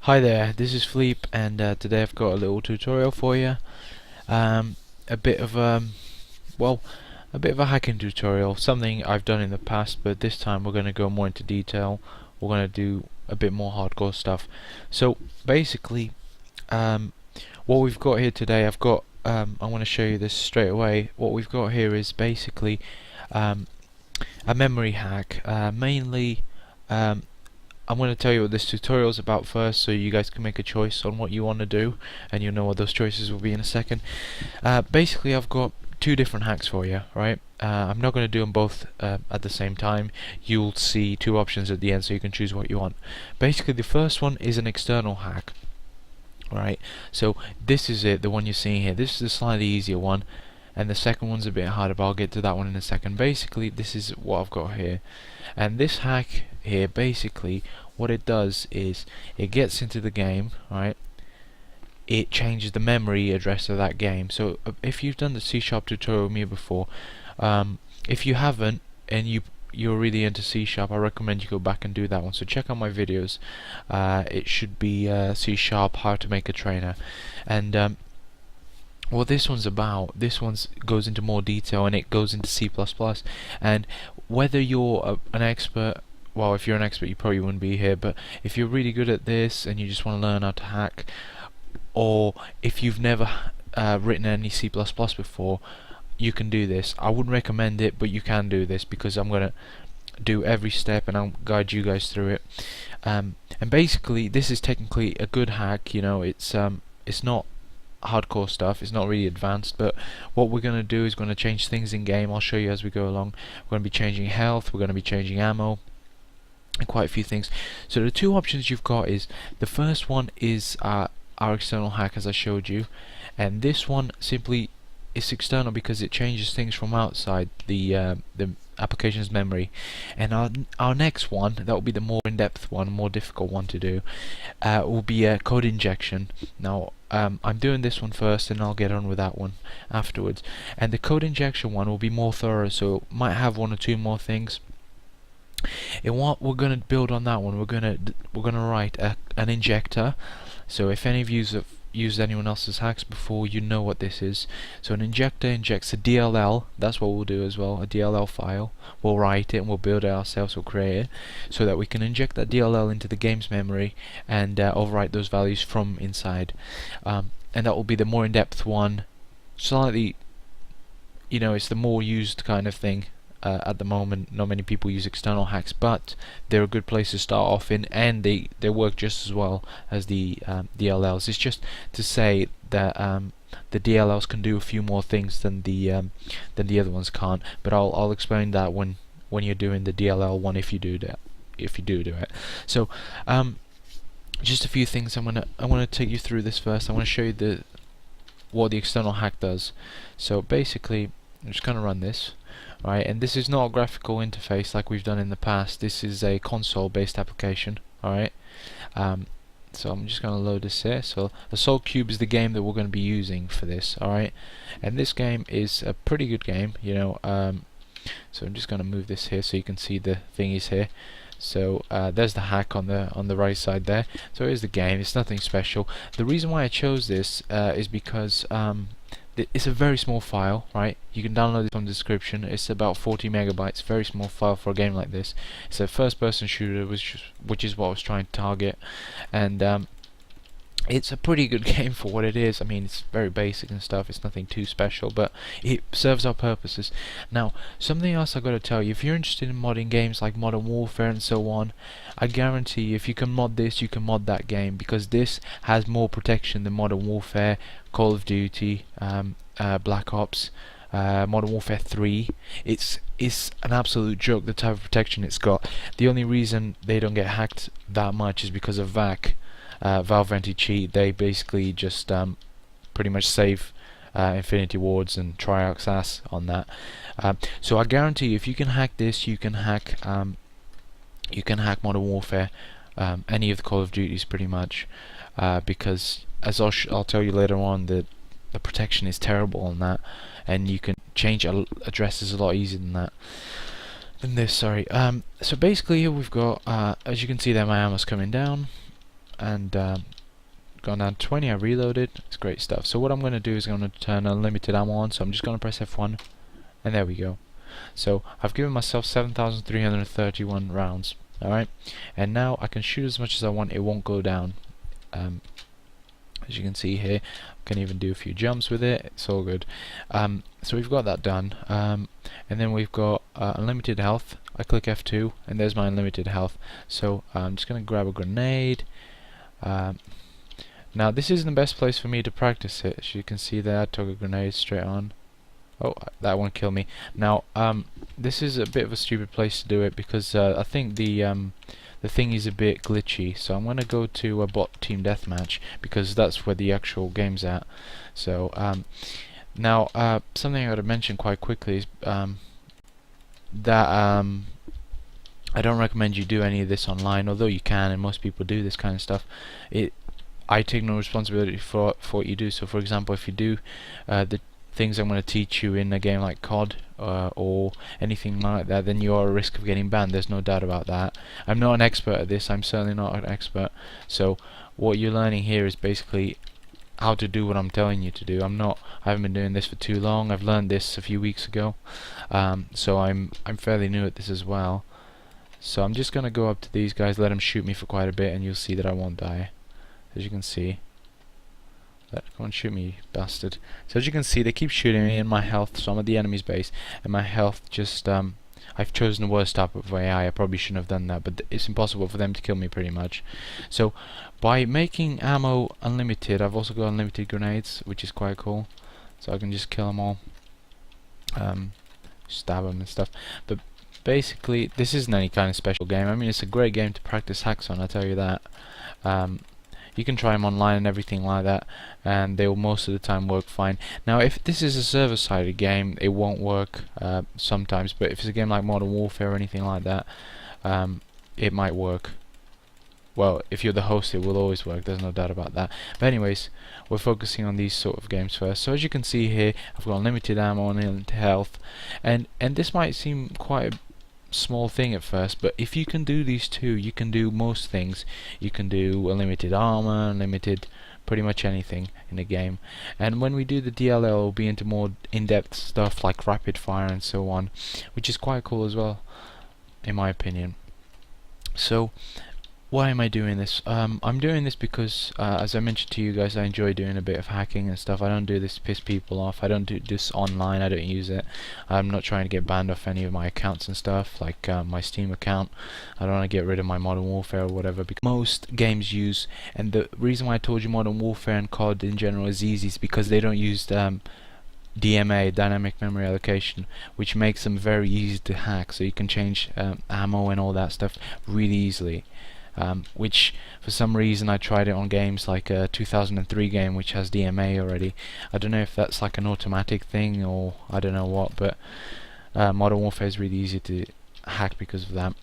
Hi there, this is Philippe, and today I've got a little tutorial for you. Um, a bit of well, a bit of a hacking tutorial, something I've done in the past, but this time we're going to go more into detail. We're going to do a bit more hardcore stuff. So basically, um, what we've got here today, I want to show you this straight away. What we've got here is basically um, a memory hack, mainly. Um, I'm going to tell you what this tutorial is about first, so you guys can make a choice on what you want to do, and you'll know what those choices will be in a second. Basically, I've got two different hacks for you, right? I'm not going to do them both at the same time. You'll see two options at the end, so you can choose what you want. Basically, the first one is an external hack, right? So this is it, the one you're seeing here. This is a slightly easier one, and the second one's a bit harder, but I'll get to that one in a second. Basically, this is what I've got here, and this hack here, basically what it does is it gets into the game, right? It changes the memory address of that game. So if you've done the C# tutorial with me before, if you haven't and you're really into C#, I recommend you go back and do that one. So check out my videos. It should be C# how to make a trainer, and what this one's about, goes into more detail, and it goes into C++. And whether you're an expert, well, if you're an expert you probably wouldn't be here, but if you're really good at this and you just want to learn how to hack, or if you've never written any C++ before, you can do this. I wouldn't recommend it, but you can do this, because I'm going to do every step and I'll guide you guys through it. And basically this is technically a good hack, it's not hardcore stuff, it's not really advanced, but what we're going to do is going to change things in game. I'll show you as we go along. We're going to be changing health, we're going to be changing ammo, and quite a few things. So the two options you've got is, the first one is our external hack, as I showed you, and this one simply is external because it changes things from outside the application's memory. And our next one, that will be the more in-depth one, more difficult one to do, will be a code injection. Now I'm doing this one first and I'll get on with that one afterwards, and the code injection one will be more thorough, so might have one or two more things. And what we're going to build on that one, we're going to write an injector. So if any of you have used anyone else's hacks before, you know what this is. So an injector injects a DLL. That's what we'll do as well, a DLL file. We'll write it and we'll build it ourselves, we'll create it, so that we can inject that DLL into the game's memory and overwrite those values from inside. And that will be the more in-depth one. Slightly, it's the more used kind of thing. At the moment, not many people use external hacks, but they're a good place to start off in, and they work just as well as the DLLs. It's just to say that the DLLs can do a few more things than the other ones can't. But I'll explain that when you're doing the DLL one, if you do that, if you do it. So just a few things. I want to take you through this first. I want to show you what the external hack does. So basically, I'm just going to run this. Right, and this is not a graphical interface like we've done in the past. This is a console-based application. Alright, so I'm just going to load this here. So Assault Cube is the game that we're going to be using for this. Alright, and this game is a pretty good game. So I'm just going to move this here so you can see the thingies here. So there's the hack on the right side there. So here's the game. It's nothing special. The reason why I chose this is because it's a very small file, right? You can download it from the description. It's about 40 megabytes, very small file for a game like this. It's a first-person shooter, which is what I was trying to target, and it's a pretty good game for what it is. I mean, it's very basic and stuff, it's nothing too special, but it serves our purposes. Now, something else I've got to tell you, if you're interested in modding games like Modern Warfare and so on, I guarantee you, if you can mod this, you can mod that game, because this has more protection than Modern Warfare, Call of Duty, Black Ops, Modern Warfare 3. It's an absolute joke, the type of protection it's got. The only reason they don't get hacked that much is because of VAC. Valve Anti-Cheat. They basically just pretty much save Infinity Wards and Treyarch's ass on that. So I guarantee you, if you can hack this, you can hack Modern Warfare, any of the Call of Duties pretty much, because as I'll tell you later on, that the protection is terrible on that, and you can change addresses a lot easier than that. Than this, sorry. So basically here we've got, as you can see there, my ammo's coming down. and gone down to 20. I reloaded. It's great stuff. So what I'm going to do is I'm going to turn unlimited ammo on. So I'm just going to press F1, and there we go. So I've given myself 7,331 rounds. Alright, and now I can shoot as much as I want. It won't go down. As you can see here, I can even do a few jumps with it. It's all good. So we've got that done, and then we've got unlimited health. I click F2 and there's my unlimited health. So I'm just going to grab a grenade. Now this isn't the best place for me to practice it. As you can see there, I took a grenade straight on. Oh, that one killed me. Now this is a bit of a stupid place to do it because I think the thing is a bit glitchy, so I'm gonna go to a bot team deathmatch because that's where the actual game's at. So now something I gotta mention quite quickly is that I don't recommend you do any of this online, although you can, and most people do this kind of stuff. I take no responsibility for what you do. So for example, if you do the things I'm going to teach you in a game like COD or anything like that, then you are at risk of getting banned. There's no doubt about that. I'm not an expert at this. I'm certainly not an expert. So what you're learning here is basically how to do what I'm telling you to do. I haven't been doing this for too long. I've learned this a few weeks ago, so I'm fairly new at this as well. So I'm just going to go up to these guys, let them shoot me for quite a bit, and you'll see that I won't die. As you can see. Come on, shoot me, you bastard. So as you can see, they keep shooting me in my health, so I'm at the enemy's base, and my health just, I've chosen the worst type of AI. I probably shouldn't have done that, but it's impossible for them to kill me pretty much. So by making ammo unlimited, I've also got unlimited grenades, which is quite cool. So I can just kill them all, stab them and stuff. But basically, this isn't any kind of special game. I mean, it's a great game to practice hacks on, I tell you that. You can try them online and everything like that, and they will most of the time work fine. Now if this is a server-sided game, it won't work sometimes, but if it's a game like Modern Warfare or anything like that, it might work. Well, if you're the host, it will always work, there's no doubt about that. But anyways, we're focusing on these sort of games first. So as you can see here, I've got unlimited ammo and unlimited health, and this might seem quite a small thing at first, but if you can do these two, you can do most things. You can do unlimited armor, unlimited pretty much anything in the game. And when we do the DLL, we'll be into more in-depth stuff like rapid fire and so on, which is quite cool as well, in my opinion. So why am I doing this? I'm doing this because, as I mentioned to you guys, I enjoy doing a bit of hacking and stuff. I don't do this to piss people off. I don't do this online. I don't use it. I'm not trying to get banned off any of my accounts and stuff, like my Steam account. I don't want to get rid of my Modern Warfare or whatever, because most games use, and the reason why I told you Modern Warfare and COD in general is easy is because they don't use DMA, dynamic memory allocation, which makes them very easy to hack. So you can change ammo and all that stuff really easily. Which for some reason I tried it on games like a 2003 game which has DMA already. I don't know if that's like an automatic thing or I don't know what, but Modern Warfare is really easy to hack because of that.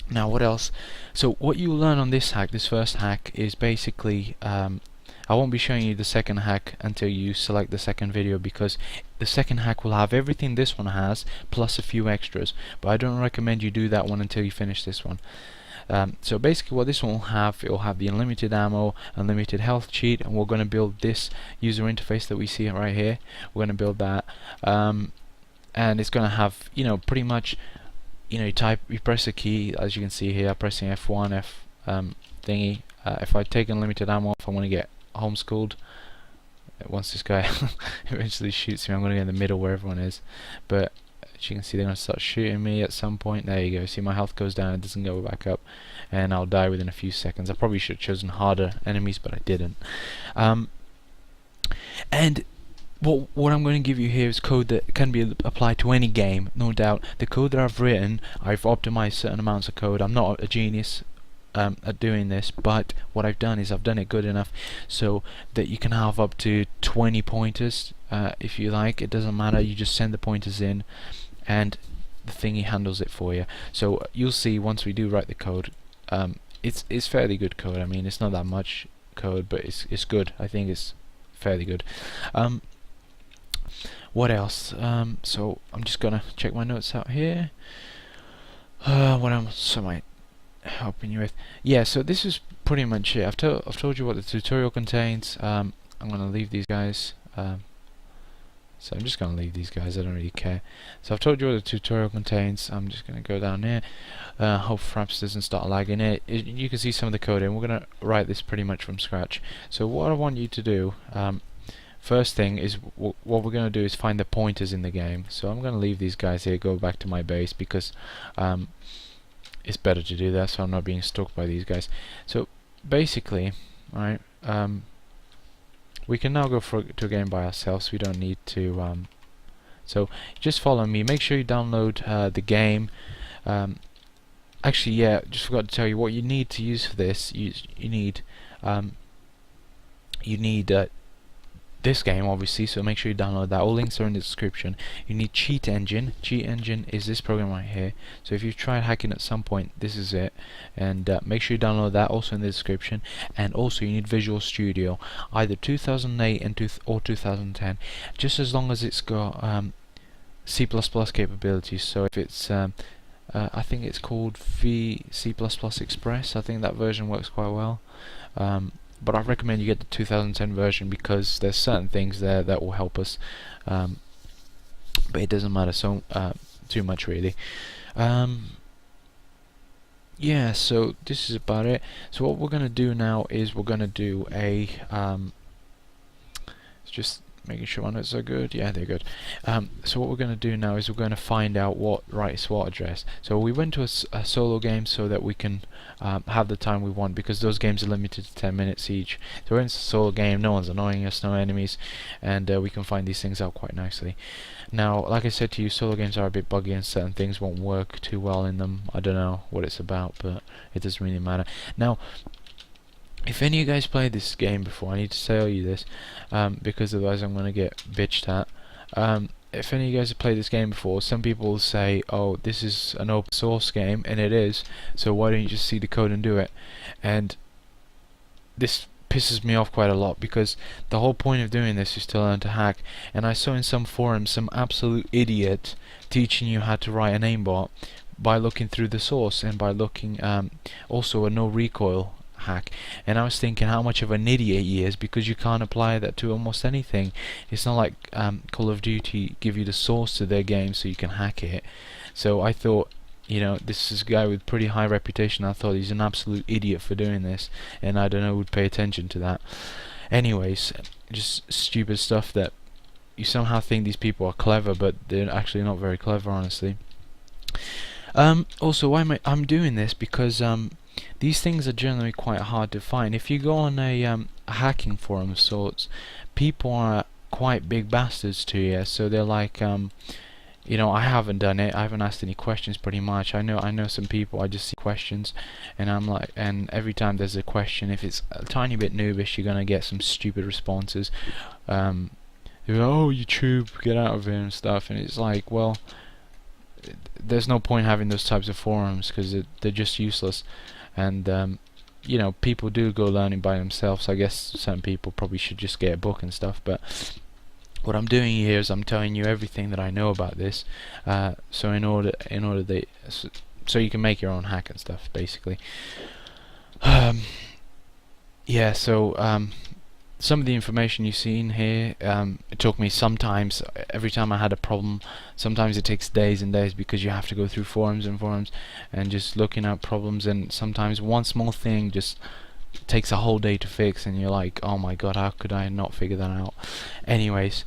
Now what else? So what you learn on this hack, this first hack, is basically I won't be showing you the second hack until you select the second video, because the second hack will have everything this one has plus a few extras, but I don't recommend you do that one until you finish this one. So basically what this one will have, it will have the unlimited ammo, unlimited health cheat, and we're going to build this user interface that we see right here. We're going to build that, and it's going to have, you know, pretty much, you know, you press a key, as you can see here, I'm pressing F1, thingy. If I take unlimited ammo off, I'm going to get homeschooled. Once this guy eventually shoots me, I'm going to get in the middle where everyone is, but as you can see, they're going to start shooting me at some point. There you go. See, my health goes down, it doesn't go back up, and I'll die within a few seconds. I probably should have chosen harder enemies, but I didn't. And what I'm going to give you here is code that can be applied to any game, no doubt. The code that I've written, I've optimized certain amounts of code. I'm not a genius at doing this, but what I've done is I've done it good enough so that you can have up to 20 pointers if you like. It doesn't matter, you just send the pointers in and the thingy handles it for you. So you'll see once we do write the code, it's fairly good code. I mean, it's not that much code, but it's good. I think it's fairly good. What else? So I'm just gonna check my notes out here. What else am I helping you with. Yeah, so this is pretty much it. I've told you what the tutorial contains. I'm gonna leave these guys. So I'm just gonna leave these guys. I don't really care. So I've told you what the tutorial contains. I'm just gonna go down here. Hope Fraps doesn't start lagging it. You can see some of the code in. We're gonna write this pretty much from scratch. So what I want you to do, first thing is what we're gonna do is find the pointers in the game. So I'm gonna leave these guys here. Go back to my base because it's better to do that, so I'm not being stalked by these guys. So basically, right, we can now go to a game by ourselves. We don't need to. So just follow me. Make sure you download the game. Actually, yeah, just forgot to tell you what you need to use for this. You need this game, obviously, so make sure you download that. All links are in the description. You need Cheat Engine. Cheat Engine is this program right here. So if you've tried hacking at some point, this is it. And make sure you download that, also in the description. And also you need Visual Studio, either 2008 or 2010, just as long as it's got C++ capabilities. So if it's I think it's called C++ Express. I think that version works quite well. But I recommend you get the 2010 version because there's certain things there that will help us, but it doesn't matter so too much really. Yeah, so this is about it. So what we're gonna do now is we're gonna do a just making sure my notes are good. Yeah, they're good. So what we're going to do now is we're going to find out what writes what address. So we went to a solo game so that we can have the time we want, because those games are limited to 10 minutes each. So we're in a solo game, no one's annoying us, no enemies, and we can find these things out quite nicely. Now, like I said to you, solo games are a bit buggy and certain things won't work too well in them. I don't know what it's about, but it doesn't really matter. Now, if any of you guys played this game before, I need to tell you this, because otherwise I'm going to get bitched at. If any of you guys have played this game before, some people will say, oh, this is an open source game, and it is, so why don't you just see the code and do it? And this pisses me off quite a lot, because the whole point of doing this is to learn to hack. And I saw in some forums some absolute idiot teaching you how to write an aimbot by looking through the source and by looking also a no recoil hack, and I was thinking how much of an idiot he is, because you can't apply that to almost anything. It's not like Call of Duty give you the source to their game so you can hack it. So I thought, you know, this is a guy with pretty high reputation. I thought he's an absolute idiot for doing this, and I don't know who would pay attention to that. Anyways, just stupid stuff that you somehow think these people are clever, but they're actually not very clever, honestly. Also, why am I'm doing this because these things are generally quite hard to find. If you go on a hacking forum of sorts, people are quite big bastards to you. So they're like, you know, I haven't done it. I haven't asked any questions. Pretty much, I know some people. I just see questions, and I'm like, and every time there's a question, if it's a tiny bit noobish, you're gonna get some stupid responses. They're like, oh, YouTube, get out of here and stuff. And it's like, well, there's no point having those types of forums because they're just useless. And you know, people do go learning by themselves. I guess some people probably should just get a book and stuff, but what I'm doing here is I'm telling you everything that I know about this, so in order that so you can make your own hack and stuff, basically. Yeah, so some of the information you see in here, it took me sometimes, every time I had a problem, sometimes it takes days and days because you have to go through forums and forums and just looking at problems, and sometimes one small thing just takes a whole day to fix and you're like, oh my god, how could I not figure that out? Anyways,